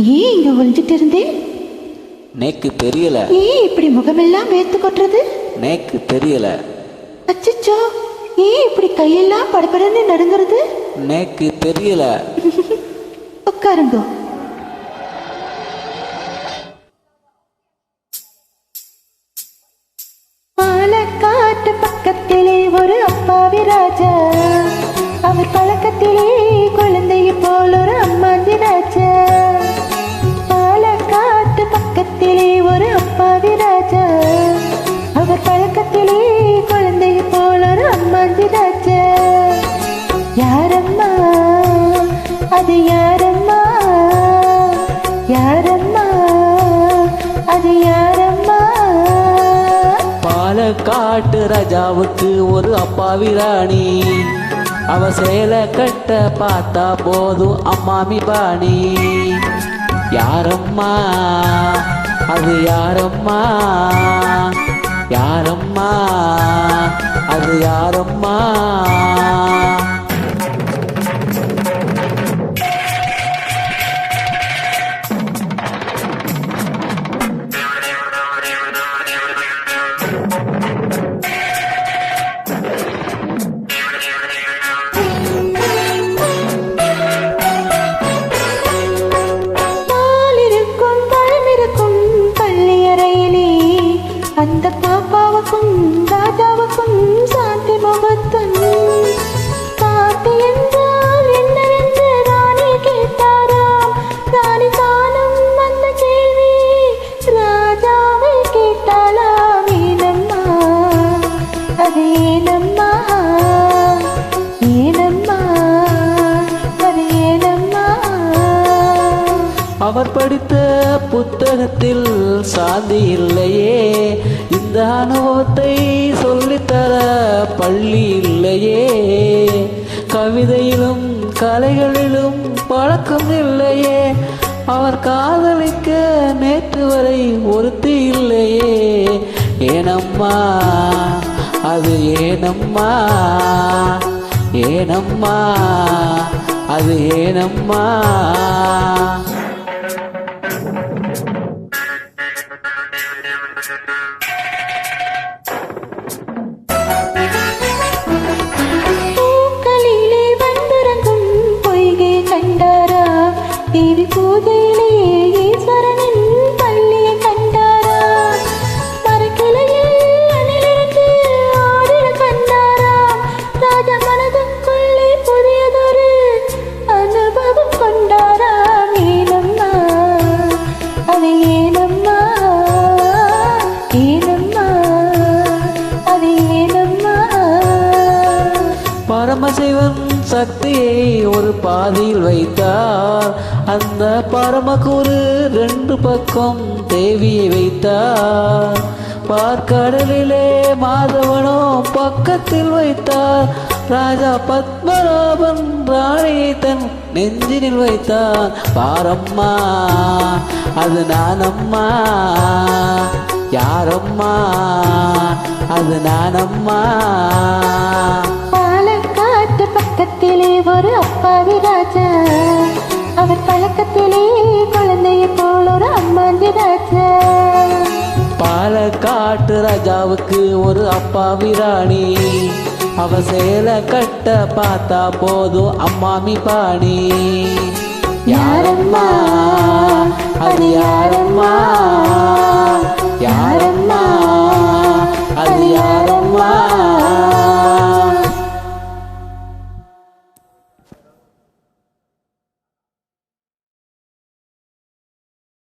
ஏன் இங்க ஒளிஞ்சிட்டு இருந்தேன்? நேக்கு தெரியல. ஏன் இப்படி முகமெல்லாம் வேர்த்து கொட்டுறது? நேக்கு தெரியல. அச்சச்சோ, ஏன் இப்படி கையெல்லாம் படபடன்னு நடுங்கிறது? நேக்கு தெரியல. உட்காருங்க. பாலக்காட்டு பக்கத்திலே ஒரு அப்பாவி ராஜா, அவர் பழக்கத்திலே குழந்தையை போல் ஒரு அம்மாஞ்சி ராஜா. பாலக்காட்டு பக்கத்திலே ஒரு அப்பாவி ராஜா, அவர் பழக்கத்திலே குழந்தையை போல் ஒரு அம்மாஞ்சி ராஜா. யாரம்மா அது, யாரம்மா யாரம்மா அது, யாரம்மா? பாலக்காட்டு ராஜாவுக்கு ஒரு அப்பாவி ராணி, அவ சேலை கட்ட பார்த்தா போதும் அம்மாமி பாணி. யாரம்மா அது, யாரம்மா யாரம்மா அது, யாரம்மா? அந்த பாப்பாவுக்கும் ராஜாவுக்கும் சாந்தி முகத்தன். சாந்தி என்றால் என்னவென்று ராணி கேட்டாராம். ராணி தானும் அந்த கேள்வி ராஜாவை கேட்டாளாம். ஏனம்மா அது, ஏனம்மா ஏனம்மா அது, ஏனம்மா? அவர் படித்த புத்தகத்தில் சாந்தி இல்லையே, இந்த அனுபவத்தை சொல்லித்தர பள்ளி இல்லையே, கவிதையிலும் கலைகளிலும் பழக்கம் இல்லையே, அவர் காதலிக்க நேற்று வரை ஒருத்தி இல்லையே. ஏனம்மா அது, ஏனம்மா ஏனம்மா அது, ஏனம்மா? பூக்களிலே வந்திறங்கும் பொய்கை கண்டாரா, தேவி பூஜையிலே ஈஸ்வரனின் பள்ளியை கண்டாரா, மரக்கிளையில் அணிலிருந்து ஆடிட கண்டாரா, ராஜா மனதுக்குள்ளே புதியதொரு அனுபவம் கொண்டாரா. ஏனம்மா அது, ஏனம்மா ஏனம்மா அது, ஏனம்மா? பரமசிவன் சக்தியை ஒரு பாதியில் வைத்தார், அந்த பரமகுரு ரெண்டு பக்கம் தேவியை வைத்தார். பார்க்கடலிலே மாதவனோ பக்கத்தில் வைத்தார், ராஜா பத்மநாபன் ராணியை தன் நெஞ்சினில் வைத்தார். பாரம்மா அது, நானம்மா யாரம்மா அது, நானம்மா? பாலக்காட்டு பக்கத்திலே ஒரு அப்பாவி ராஜா, அவர் பழக்கத்திலே குழந்தையை போல் ஒரு அம்மாஞ்சி ராஜா. பாலக்காட்டு ராஜாவுக்கு ஒரு அப்பாவி ராணி, அவ சேலை கட்ட பார்த்தா போதும் அம்மாமி பாணி. யாரம்மா